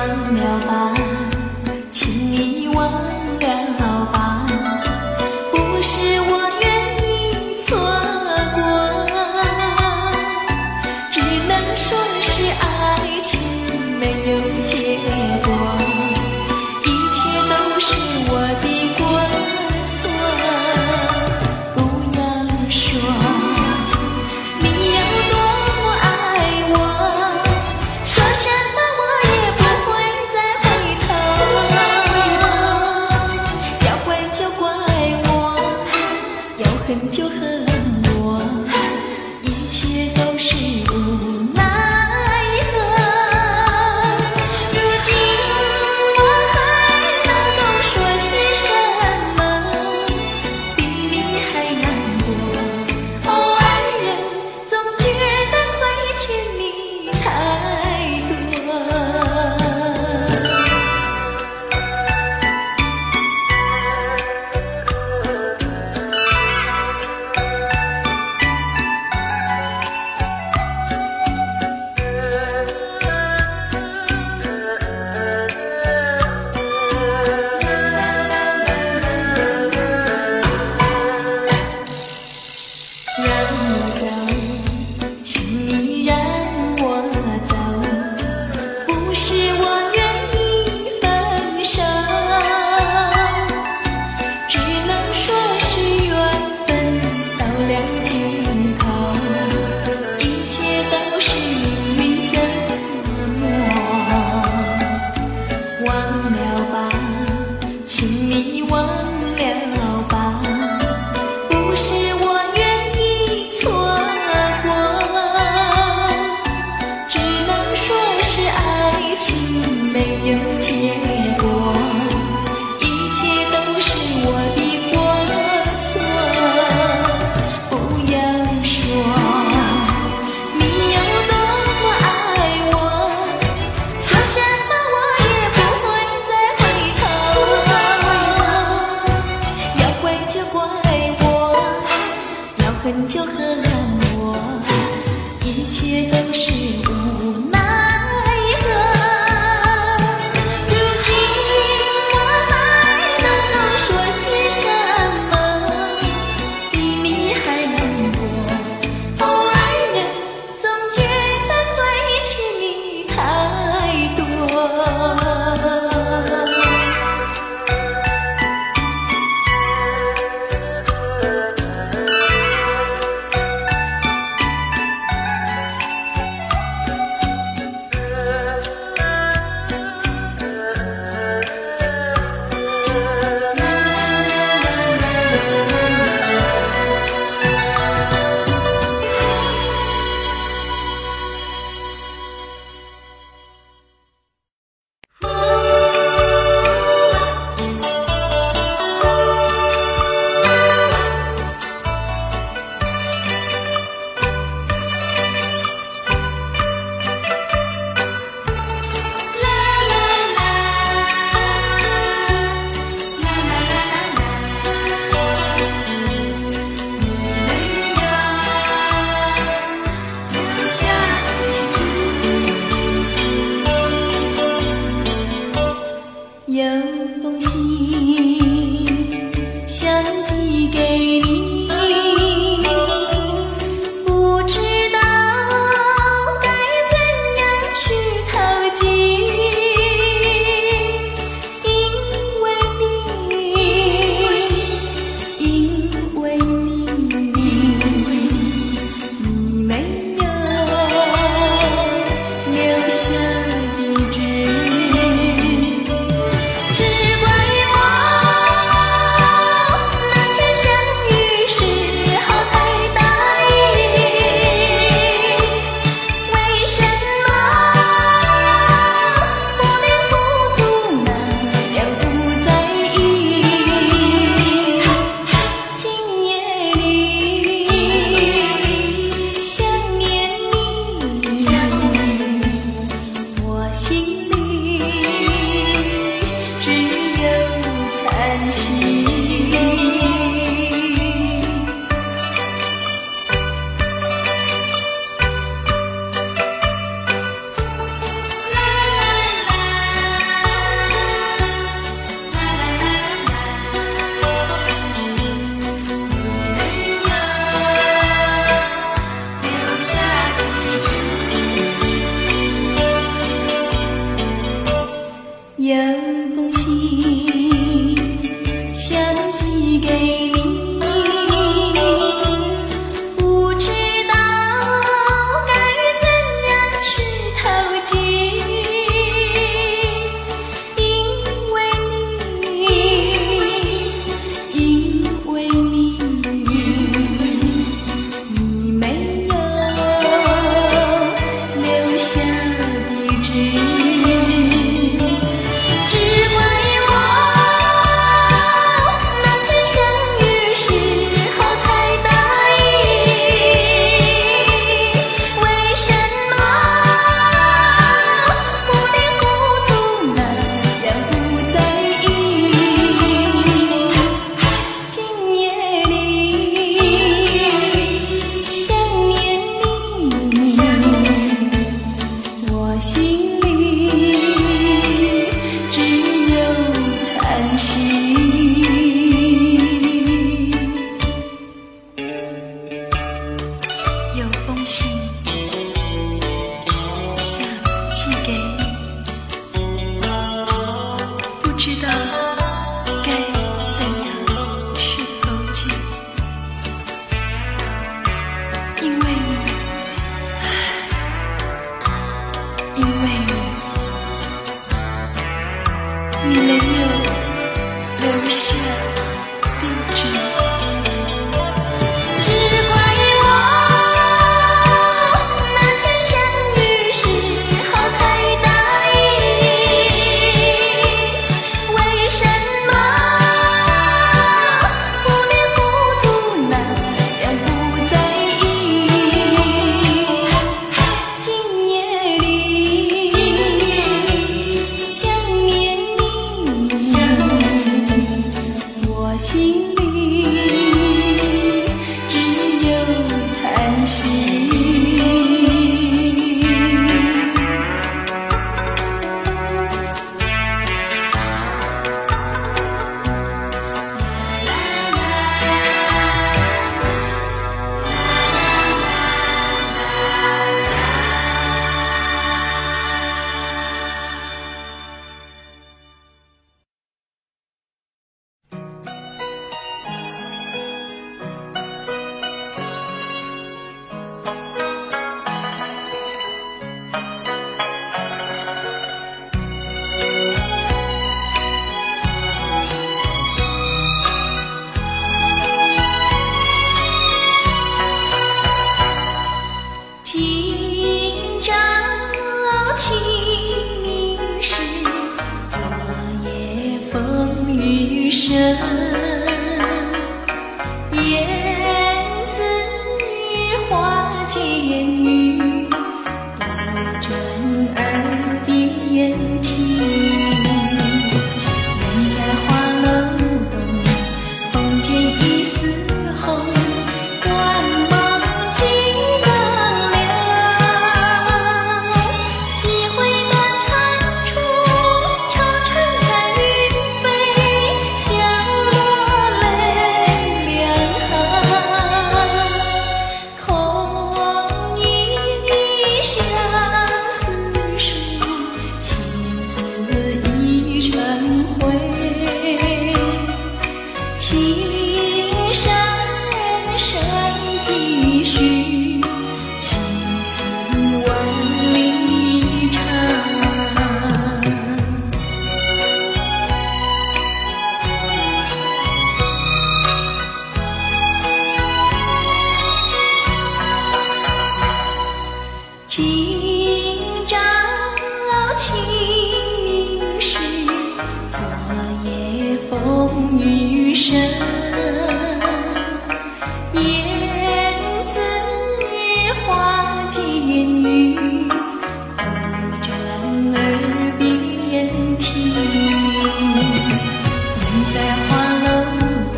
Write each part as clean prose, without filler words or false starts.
了吧，请你忘了吧，不是我愿意错过，只能说是爱情没有结果，一切都是我的过错。不要说你有多爱我，说什么我也不会再回头，要怪就怪我，要恨就恨我，一切都是无奈何。如今我还能够说些什么，比你还难过。哦，爱人总觉得亏欠你太多。让我走，请你让我走，不是我愿意分手，只能说是缘分到了尽头，一切都是命运折磨。忘了吧，请你忘了吧，不是我愿意错过，只能说是爱情没有结果，一切都是我的过错。不要说你有多爱我，说什么我也不会再回头，要怪就怪我，要恨就恨我，一切都是无奈何。如今我还能够说些什么，比你还难过。哦，爱人总觉得亏欠你太多。有封信想寄给你，不知道该怎样去投寄，因为你没有留下地址。只怪我那天相遇时候太大意，为什么不免糊涂那样不在意？今夜里想念你，我心里只有叹息。啦啦啦。你没有留下地址，只怪我那天相遇时候太大意。为什么忽略糊涂那样不在意？今夜里想念你，我心里只有叹息。今朝清明时，昨夜风雨声。燕子花间雨，杜鹃耳边听。人在花楼东，风见一丝红。短梦几能了，几回断肠处，愁成彩云飞，香落泪两行。空余相思树，心字已成灰。情深深几许，情丝万里长。今朝清明时，昨夜风雨声。燕子花间雨，杜鹃耳边听。人在花楼东，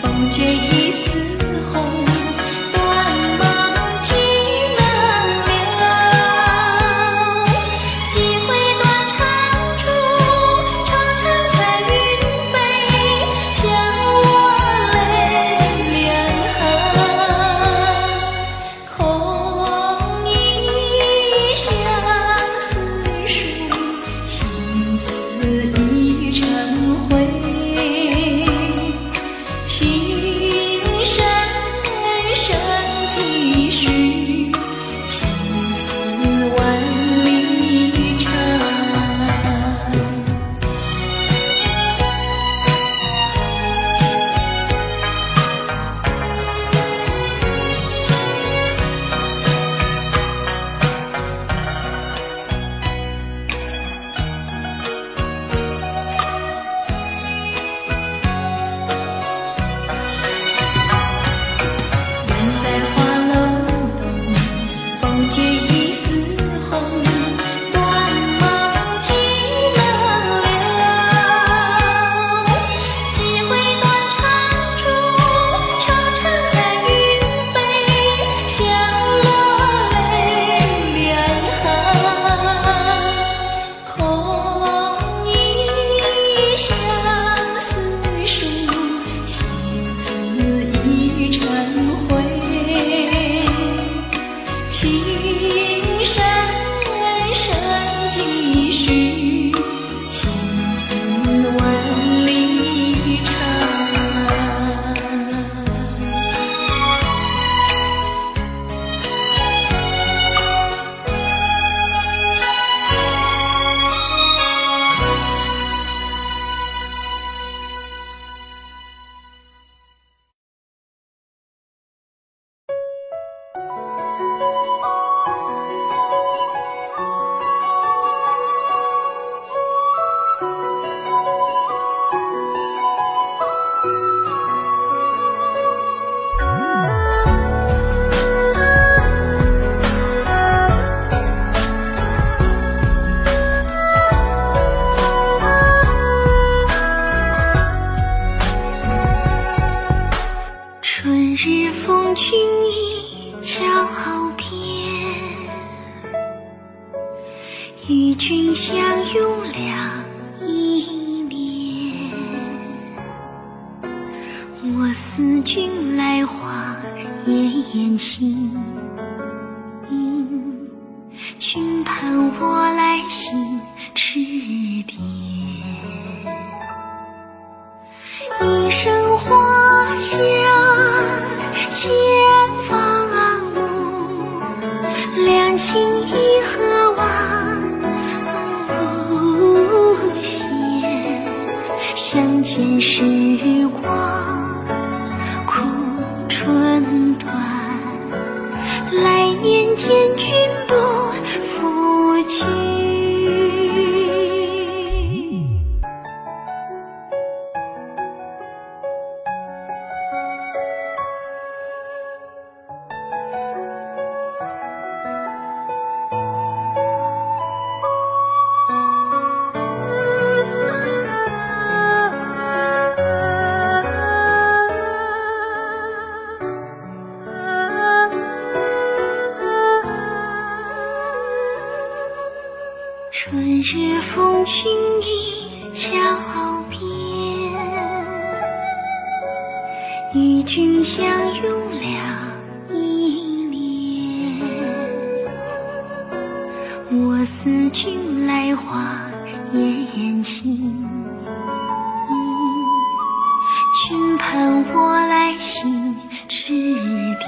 风见一丝红。短梦几能了，几回断肠处，愁成彩云飞，香与君相拥两一年，我思君来华奄奄心，君盼我来信迟点。一声花香千房梦，两情一何晚无限。相见时光苦春短，来年见君不复去。春日风君已桥边，与君相拥两一年。我思君来华奄奄心，君盼我来信迟点。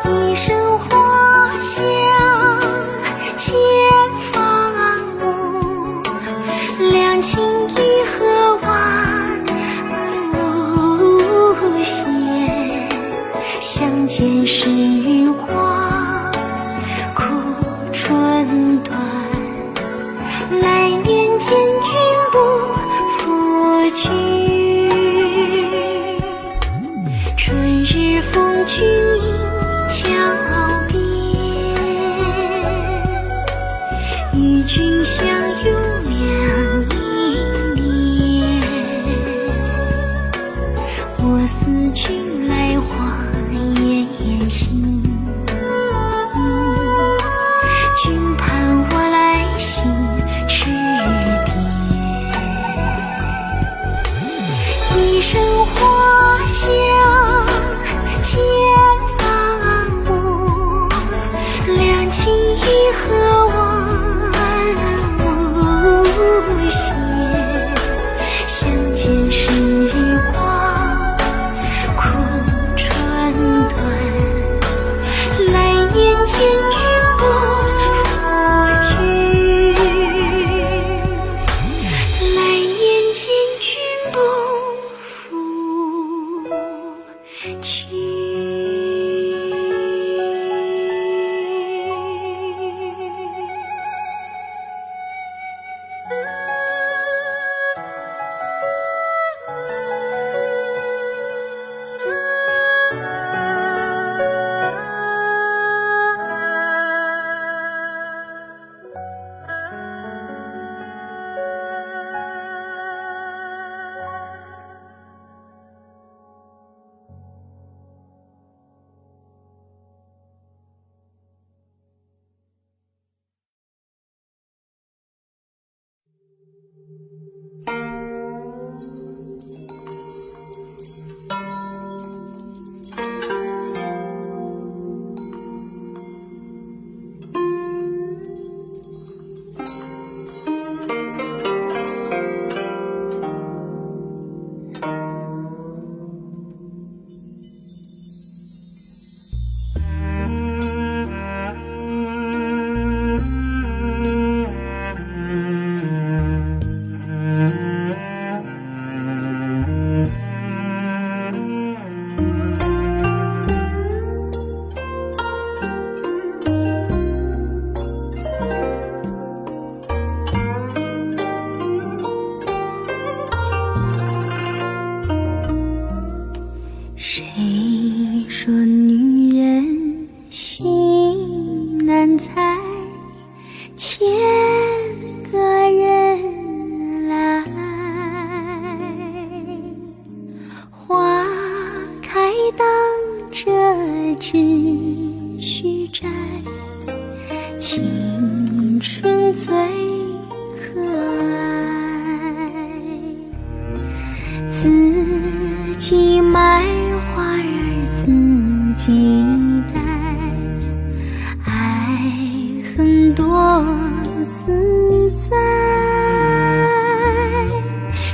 一声花香千房梦，两情一何晚无限。相见时光苦春短，来年见君不复去。春日风君已桥边，与君相拥两一年。我思君来华奄奄心，君盼我来信迟点。一声花香千房梦，两情一何晚青春最可爱，自己买花儿自己戴，爱很多自在，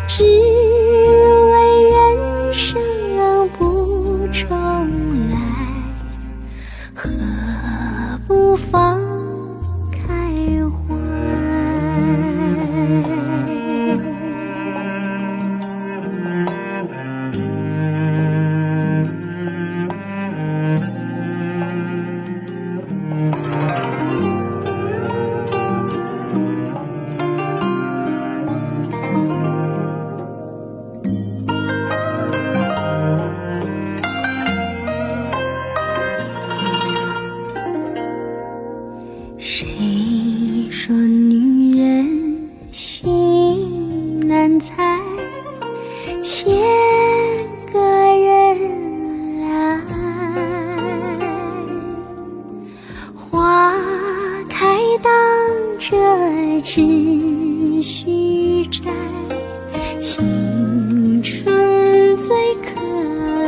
只为人生不重来，何不放开怀？谁说女人心难猜，千个人来，花开当这只须摘，青春最可爱，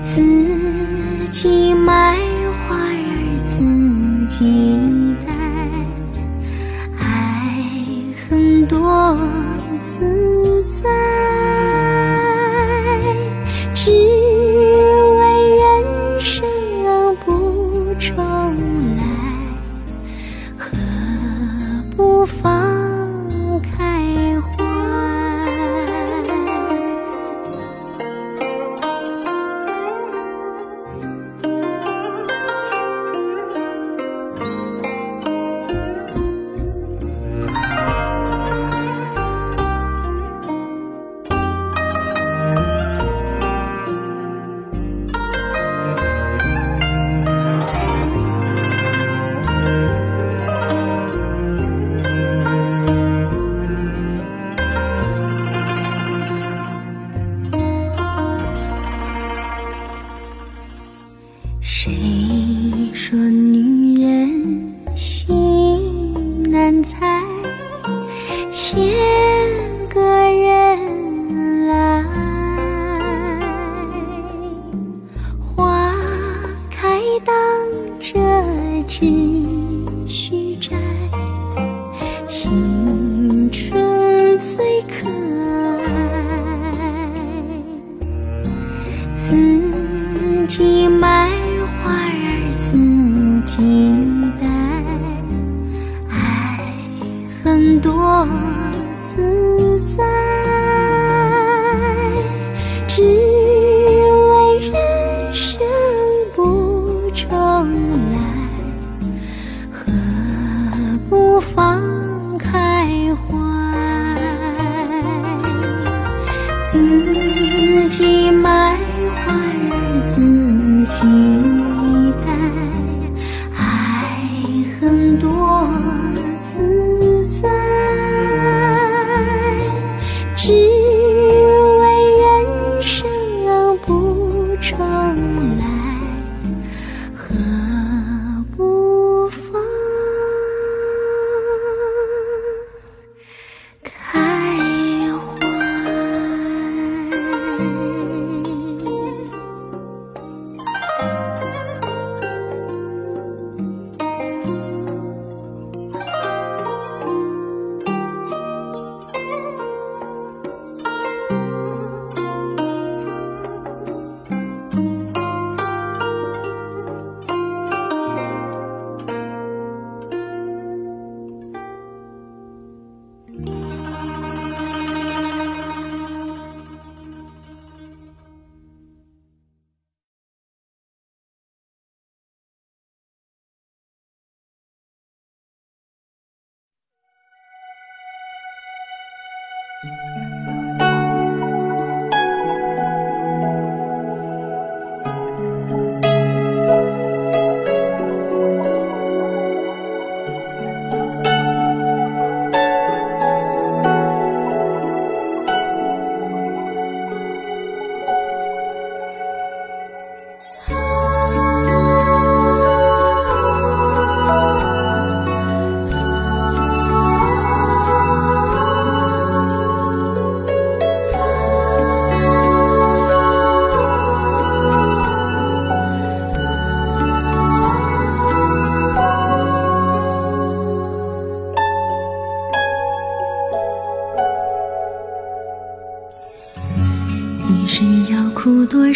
自己买花儿自己戴，爱很多自在，只为人生不重来，何不放开怀？谁说女人心难猜，千个人来，花开当这只须摘，青春最可爱，自己买花儿自己戴，爱很多自在，只为人生不重来，何不放开怀？自己买花儿自己戴，爱很多自在，只为人生不重来，何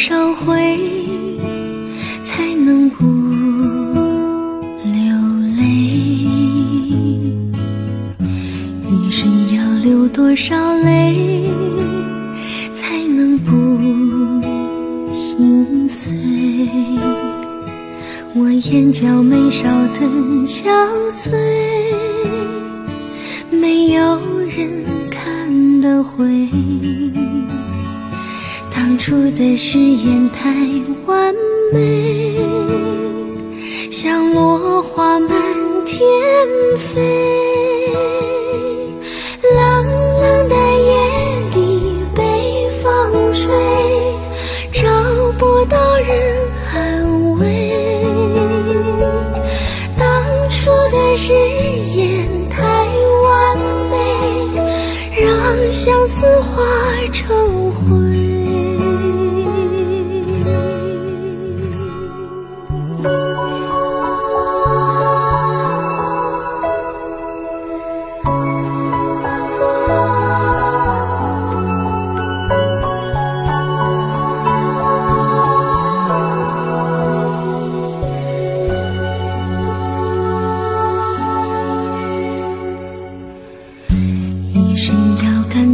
少回，才能不流泪？一生要流多少泪，才能不心碎？我眼角眉梢的憔悴，没有人看得回。当初的誓言太完美，像落花满天飞。冷冷的夜里被风吹，找不到人安慰。当初的誓言太完美，让相思化成灰。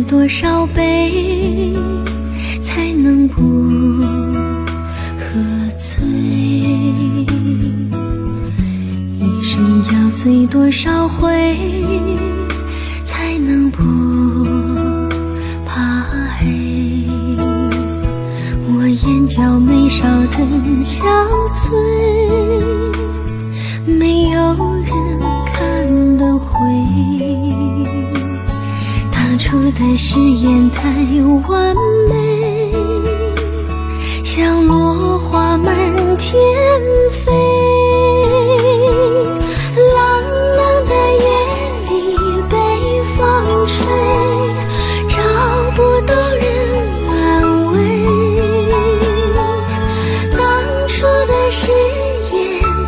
多少杯才能不喝醉？一生要醉多少回才能不怕黑？我眼角眉梢的憔悴，没有人看得回。当初的誓言太完美，像落花满天飞。冷冷的夜里被风吹，找不到人安慰。当初的誓言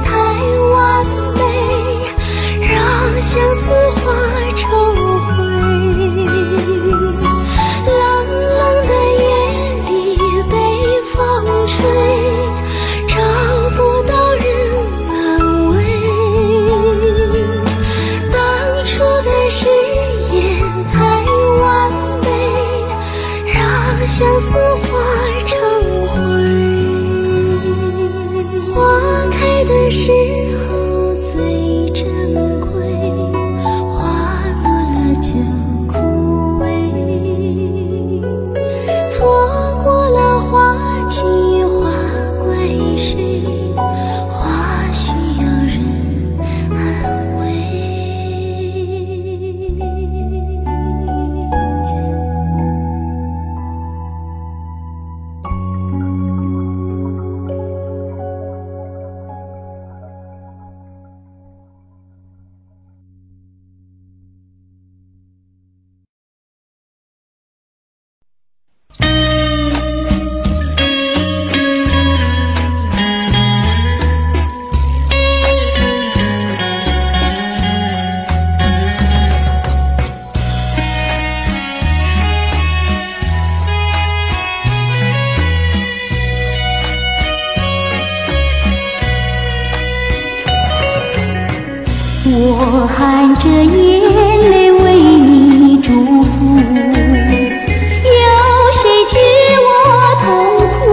太完美，让相思化成灰。相思化成灰，花开的时候最珍贵，花落了就枯萎。错过了花期，花怪谁？花需要人安慰。我含着眼泪为你祝福，有谁知我痛苦？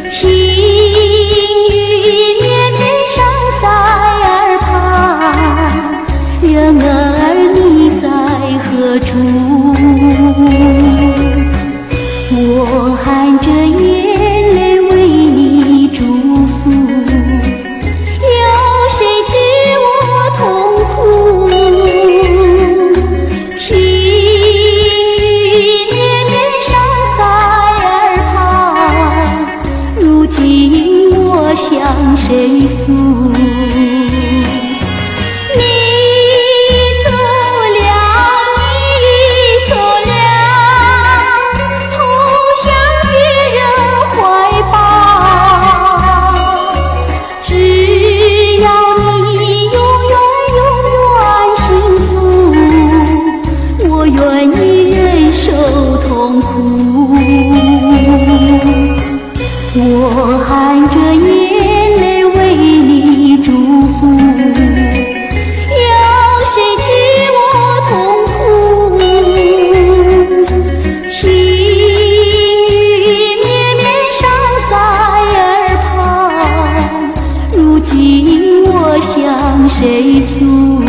情雨绵绵上在耳畔，人儿你在何处？我含着眼泪为你祝福，向谁诉？你走了，你走了，投向别人怀抱。只要你永远幸福，我愿意忍受痛苦。向谁诉？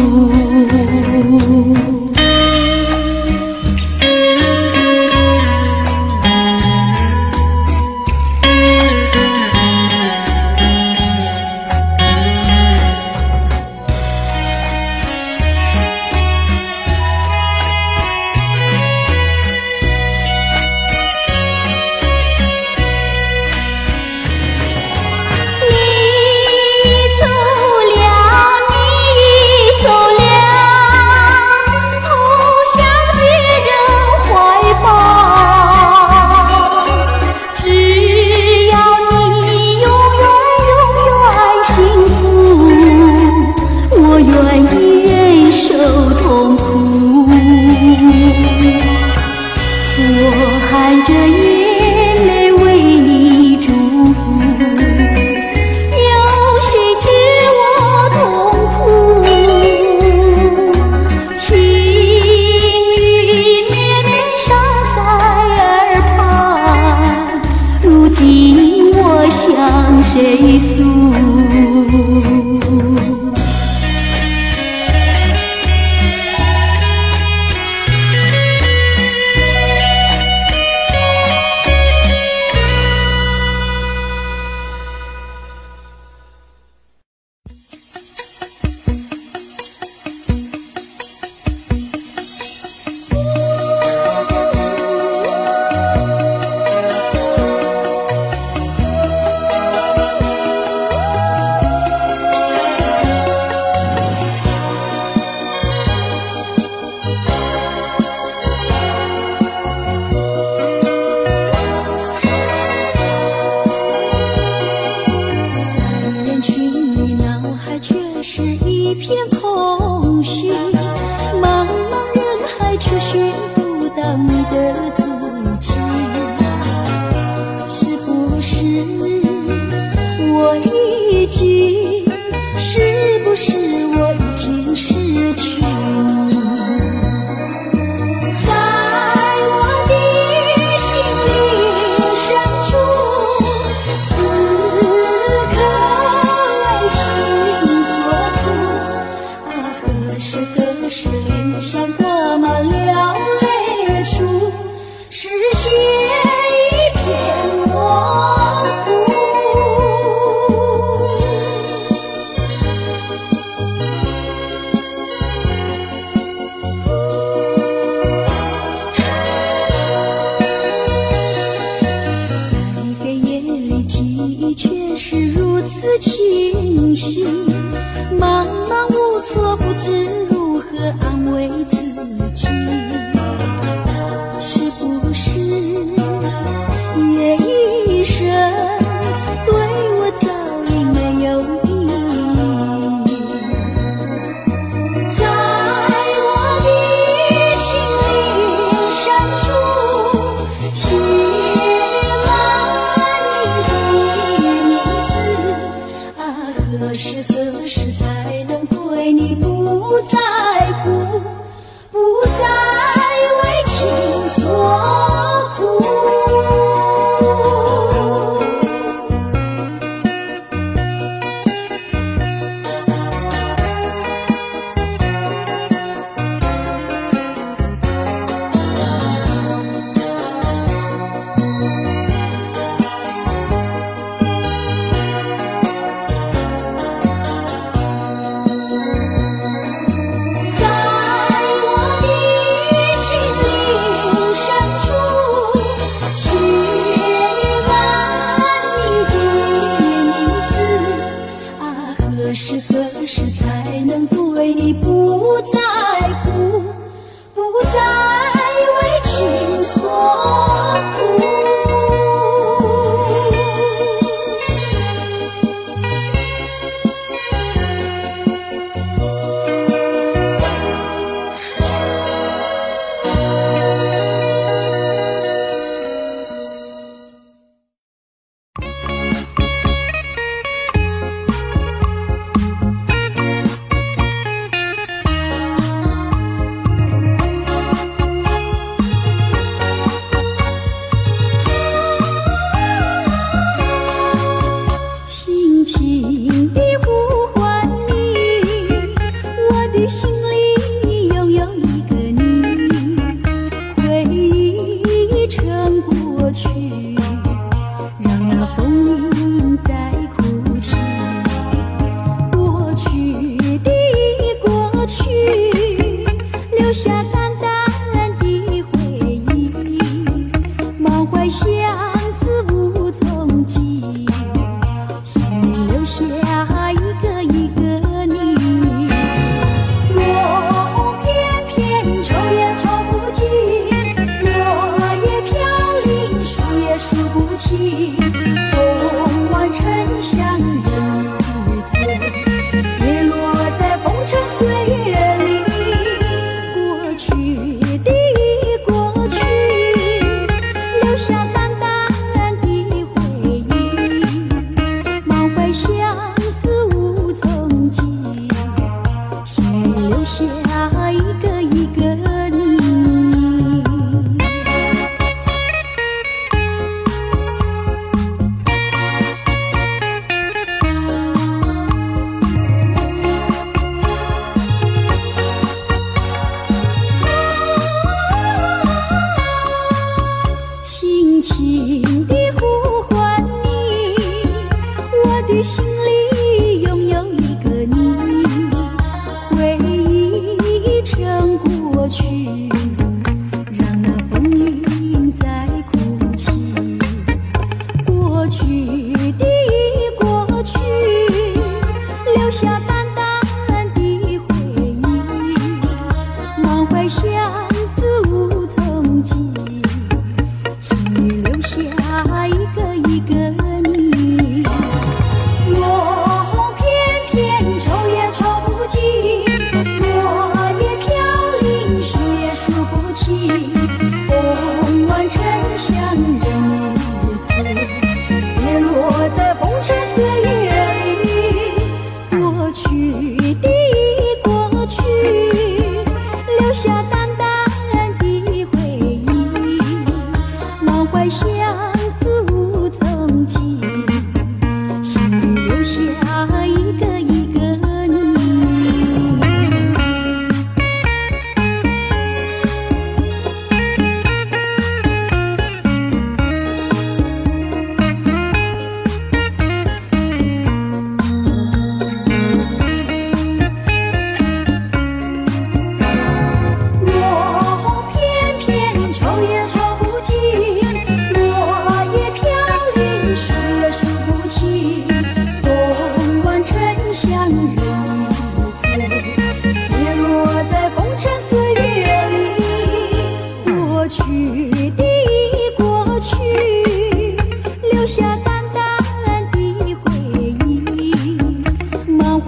谁诉？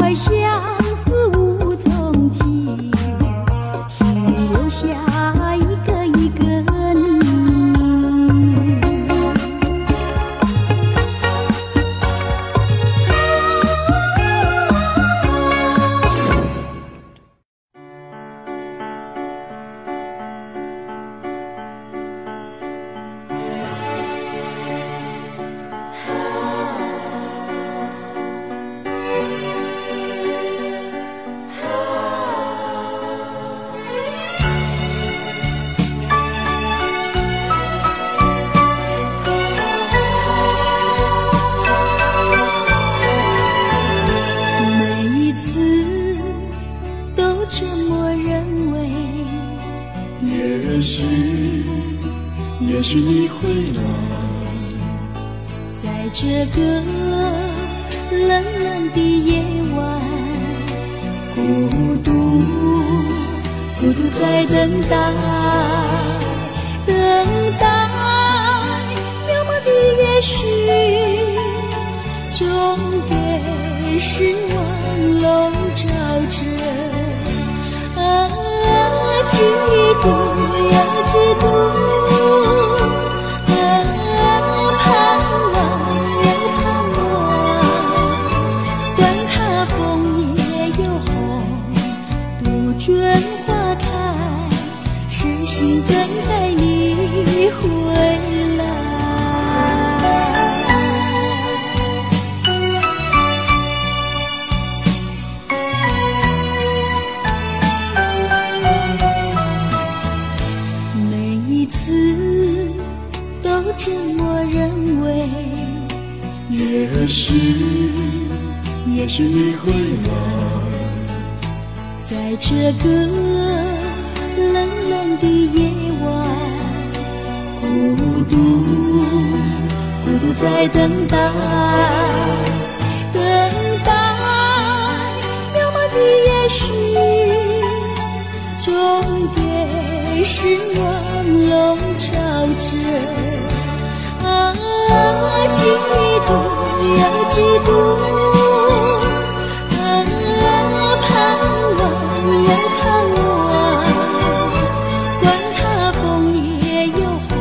爱相思无踪迹，心里留下一个一个你。也许你会来，在这个冷冷的夜晚，孤独在等待，渺茫的也许，终给失望笼罩着。嫉妒又嫉妒，盼望又盼望，管它枫叶又红，杜鹃花开，痴心等待你回来。这么认为，也许你会来，在这个冷冷的夜晚，孤独在等待，渺茫的也许，终给失望笼罩着。嫉妒又嫉妒，盼望又盼望，管它枫叶又红，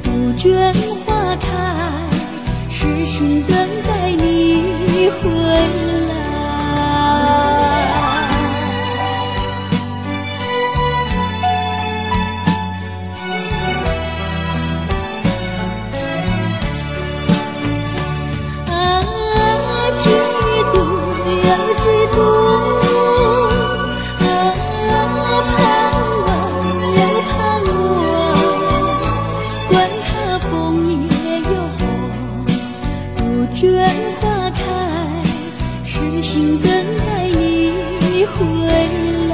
杜鹃花开，痴心等待你回来。心等待你回来。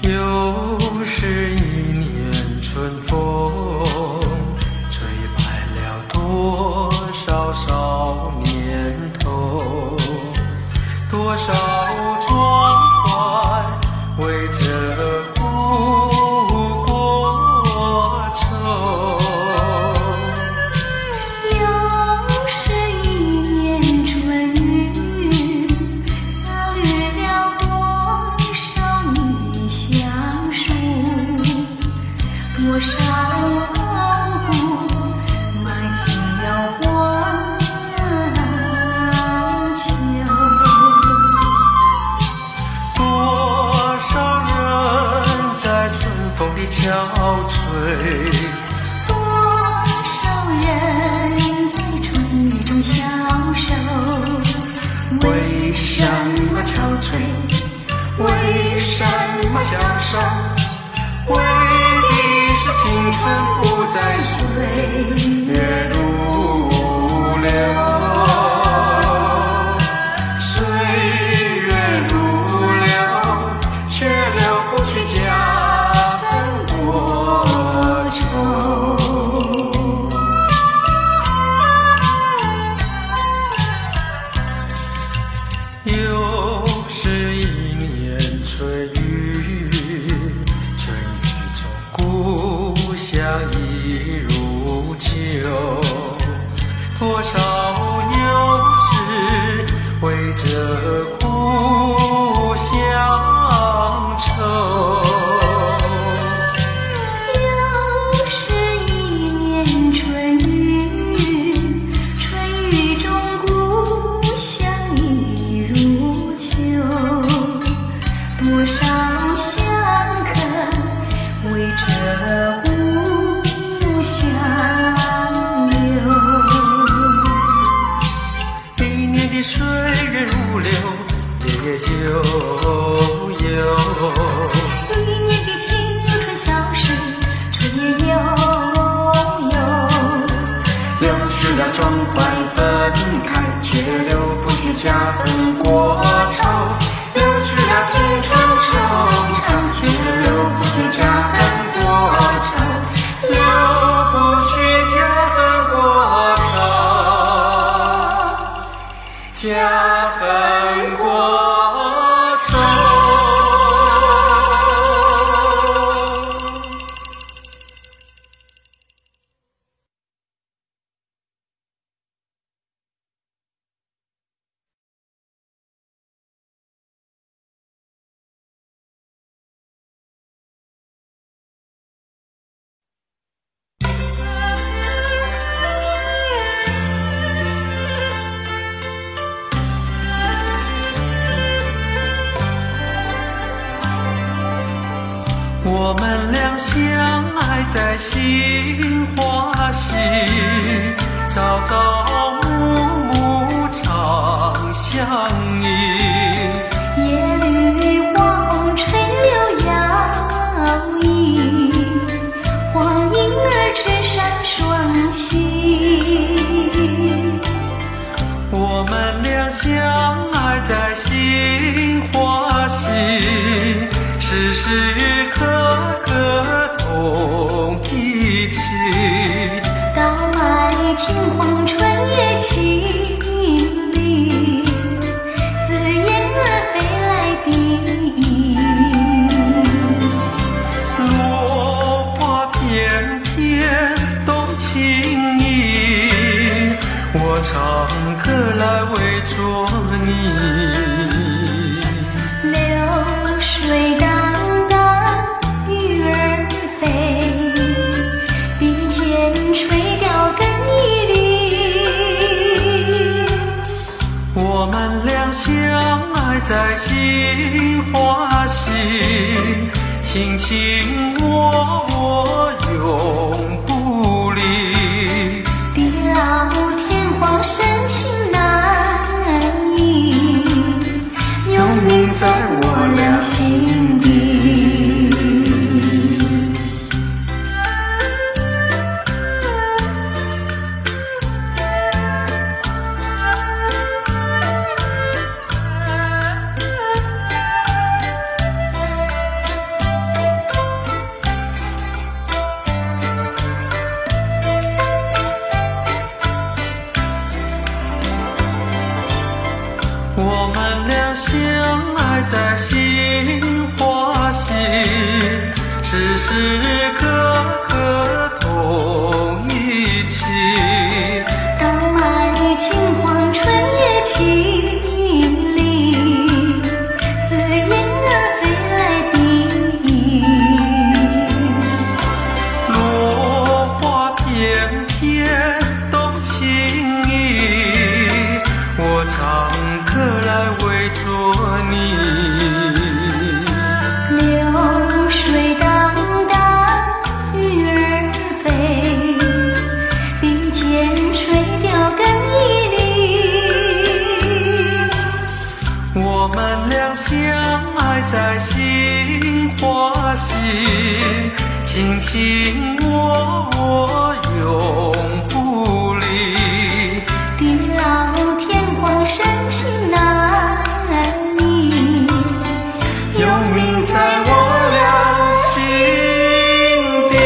又是一年春风，吹白了多少少年头，多少壮怀为这故国愁。又是一年春雨，洒绿了多少你相守，多少傲骨埋进了荒丘，多少人在春风里憔悴，多少人在春雨中消瘦，为什么憔悴？为什么消瘦？为的是青春不再岁月如流，岁月如流，却流不去家恨国仇。又是一年春雨，春雨中故乡已如旧，多少忧事为这故乡愁。又是一年春雨，春雨中故乡已如旧，多少香客为这故乡流。一年的岁月如流，夜夜悠悠。一年的青春消逝，春夜悠悠。流去了壮怀愤慨，却流不去家恨国仇。流去了青春惆怅，却流不去家恨国仇。流不去家恨国仇，家恨国仇。我们俩相爱在杏花溪，朝朝暮暮常相依。夜绿黄垂柳摇曳，黄莺儿翅上双栖。我们俩相爱在杏花溪，时时刻刻同一起。到来金黄春夜凄厉，自燕儿飞来比。落花翩翩动情意，我唱歌来为着你。流水荡荡，鱼儿飞，并肩垂钓更屹立。我们俩相爱在杏花溪，卿卿我我永不离。地老天荒深情难移，永铭在我俩心底。我们俩相爱在杏花溪，时时刻刻同一起。到来金黄春夜凄厉，自燕儿飞来比。落花翩翩动情意，我唱歌来为着你。流水荡荡，我们俩相爱在杏花溪，卿卿我我永不离。地老天荒深情难移，永铭在我俩心底。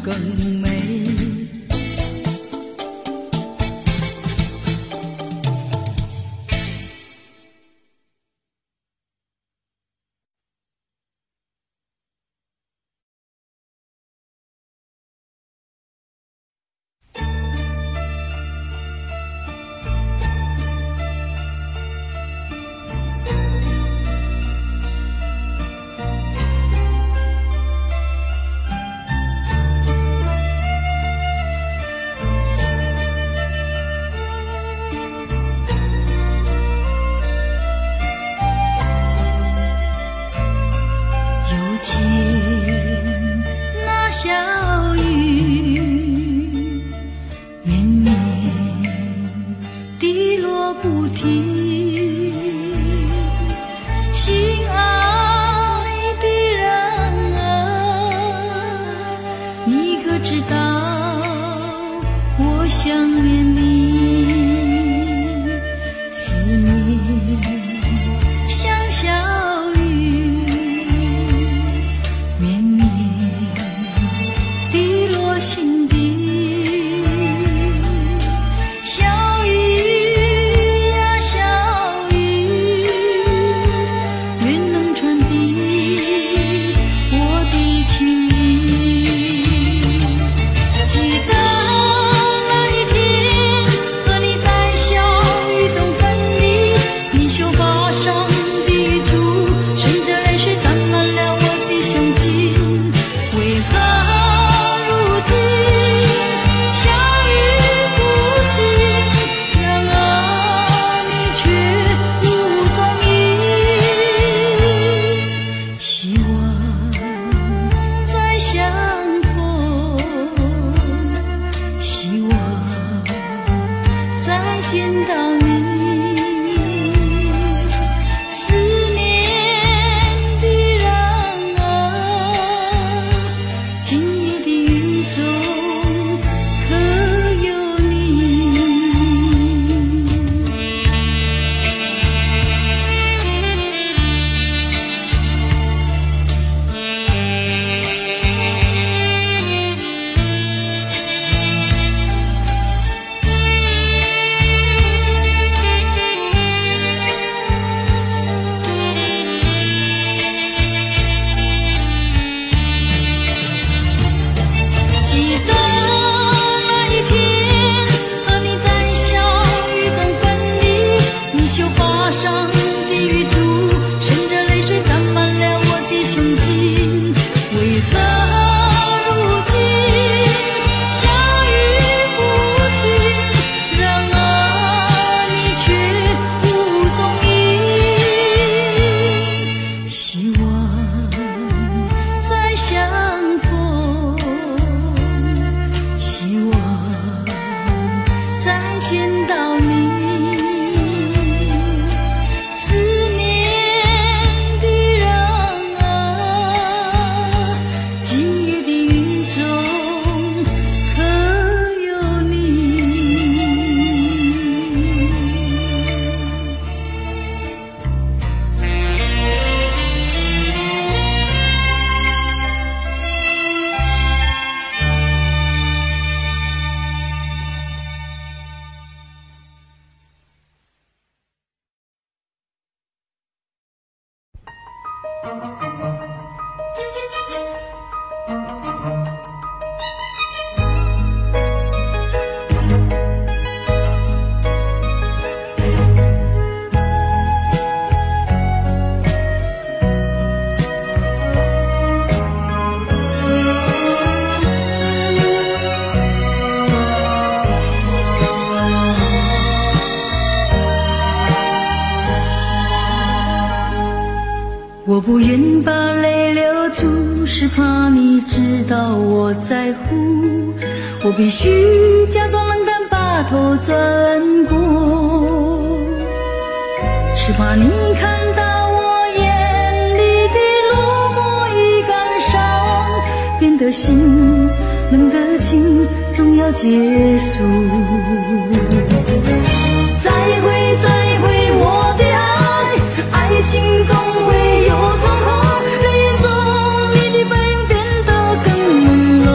更美。我不愿把泪流出，是怕你知道我在乎。我必须假装冷淡，把头转过，是怕你看到我眼里的落寞与感伤，变得心冷的情总要结束。再会再会我的爱，爱情总会有创伤，人眼中你的背影变得更朦胧。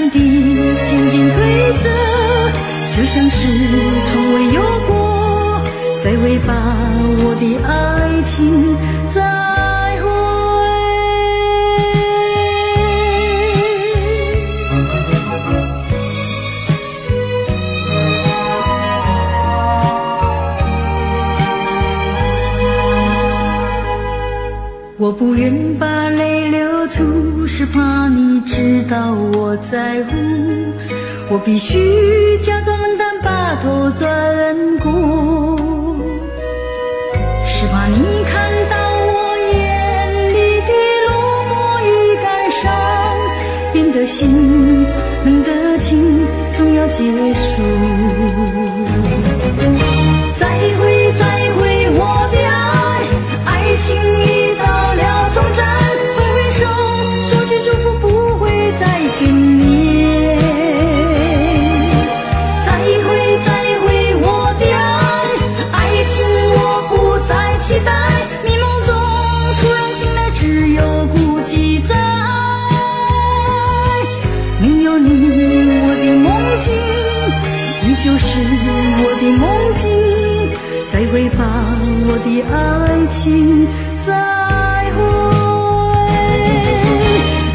淡地渐渐褪色，就像是从未有过，再会把我的爱情再会。我不愿把泪流出，是怕你知道我在乎。我必须假装冷淡，把头转过，是怕你看到我眼里的落寞与感伤，变得心冷的情总要结束。再会再会我的爱，爱情已到了终站，挥挥手说句祝福，不会再眷恋。再会再会我的爱，爱情我不再期待，迷梦中突然醒来，只有孤寂在。没有你我的梦境依旧是我的梦境，再会把我的爱情再会。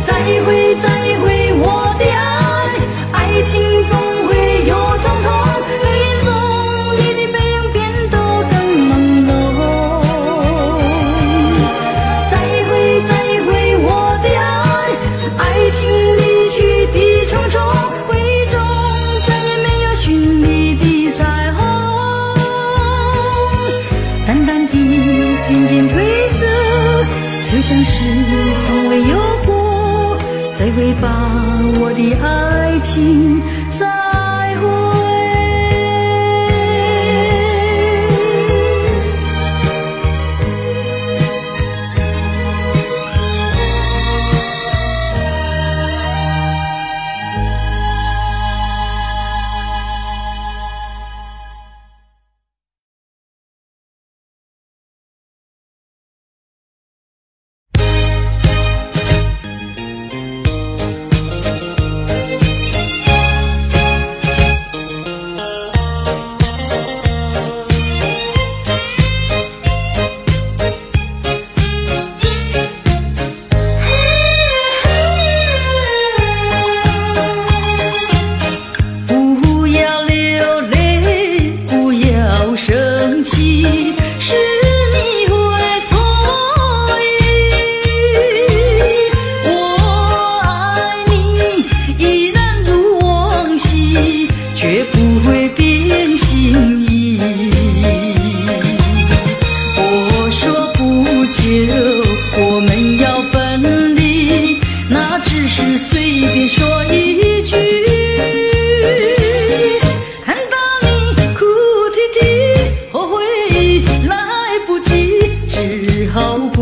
再会再会我的爱，爱情总会有伤痛，黑夜中你的背影变得更朦胧。再会再会我的爱，爱情离去的重重，回忆中再也没有绚丽的彩虹，淡淡的渐渐褪色，就像是从未有过，再会把我的爱情再会。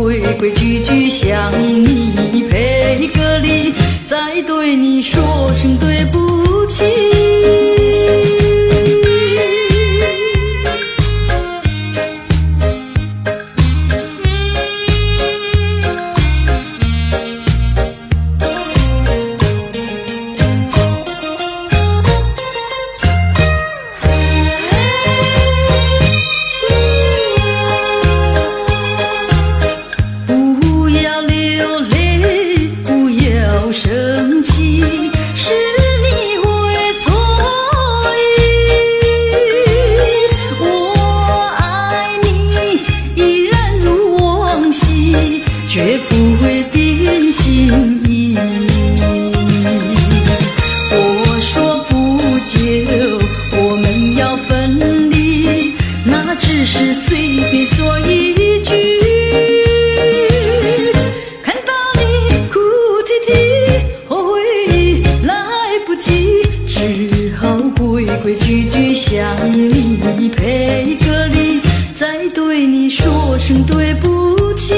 规规矩矩向你赔个礼，再对你说声对不起。绝不会变心意。我说不久我们要分离，那只是随便说一句。看到你哭啼啼，后悔来不及，只好规规矩矩向你赔个礼，再对你说声对不起。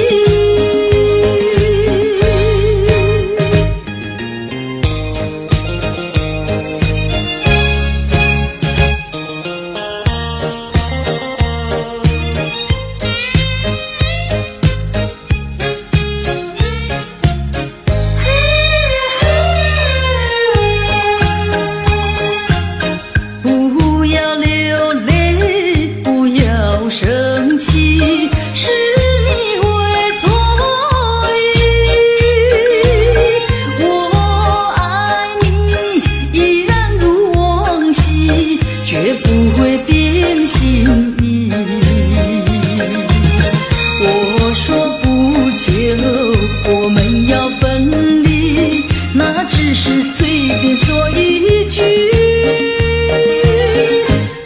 一边说一句，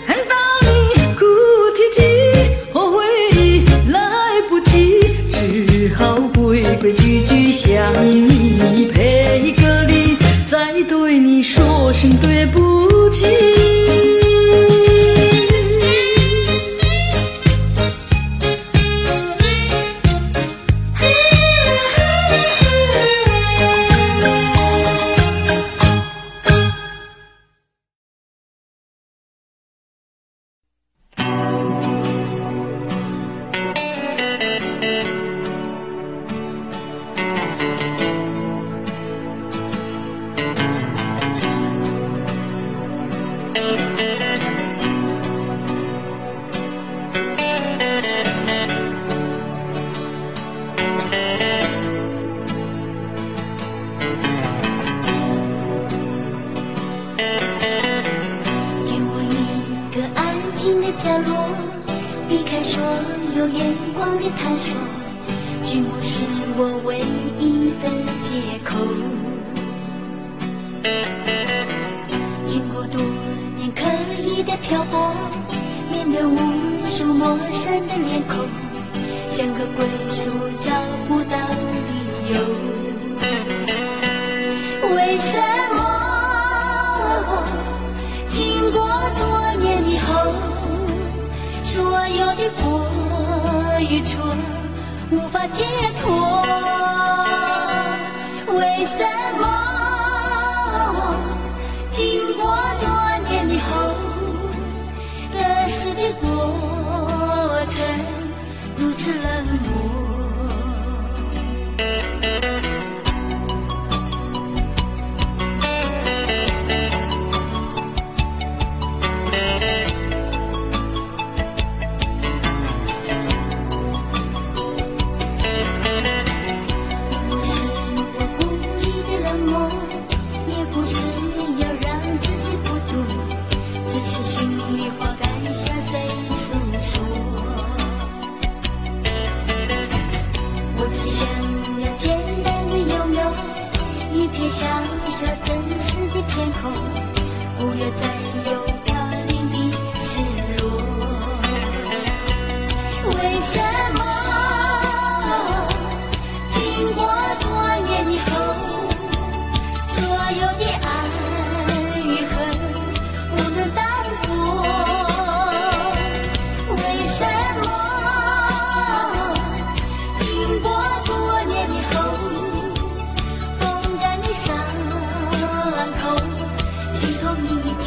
看到你哭啼啼，后悔来不及，只好规规矩矩向你赔个礼，再对你说声对不起。角落，避开所有眼光的探索，寂寞是我唯一的借口。经过多年刻意的漂泊，面对无数陌生的脸孔，像个归宿找不到理由。为什么经过多年以后，所有的过与错无法解脱？为什么经过多年以后，得失的过程如此冷漠？小小真实的天空，不要再有飘零的失落。为什么经过多年以后，所有的爱与恨不能淡薄？为什么经过多年以后，心痛依旧？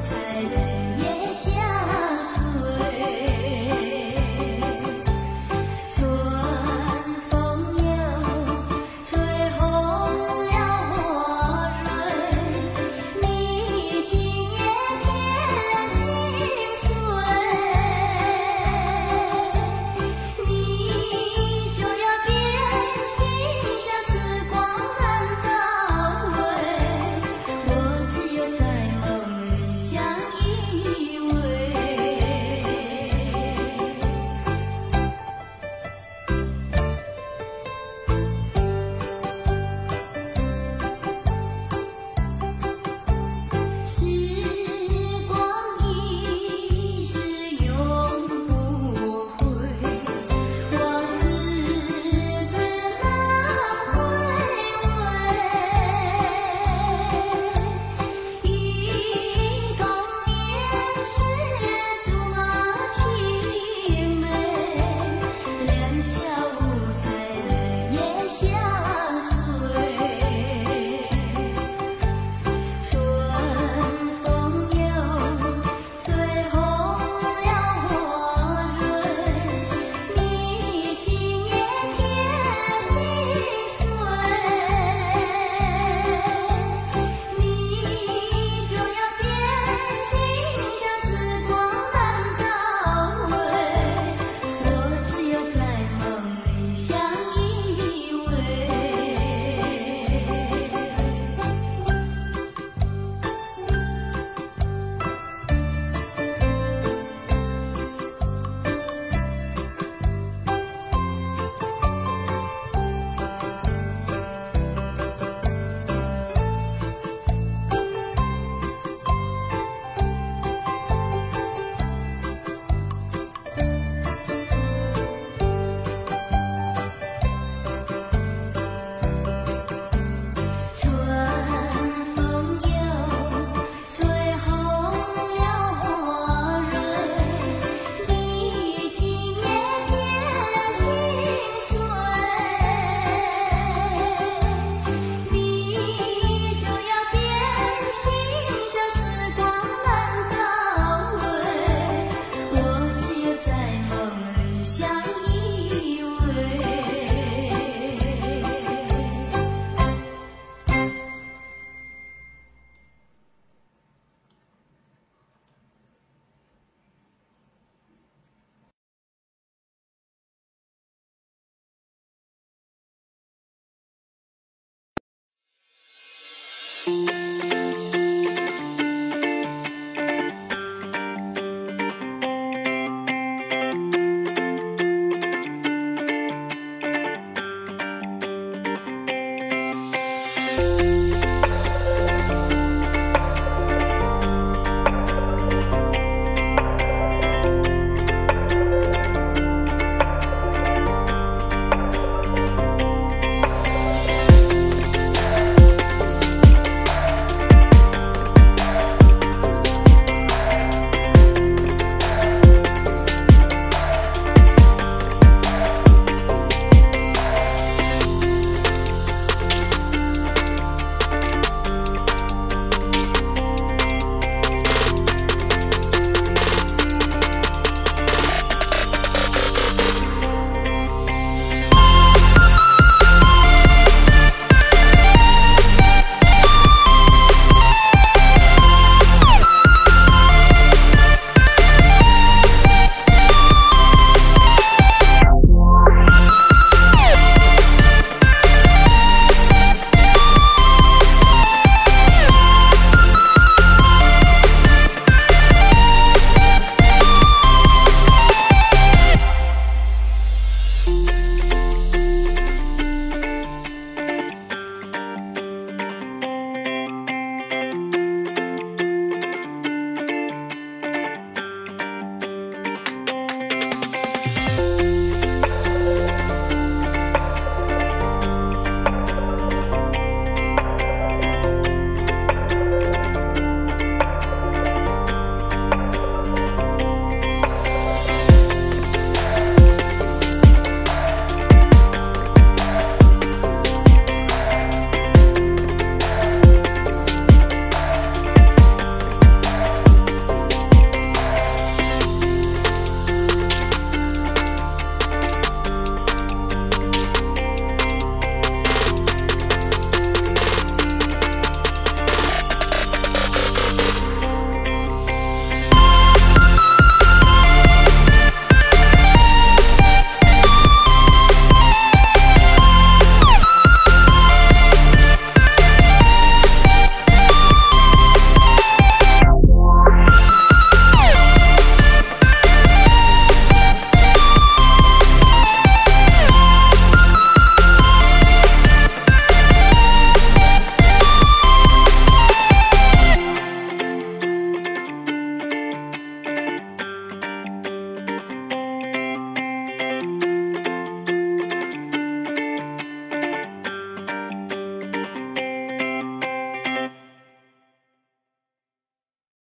在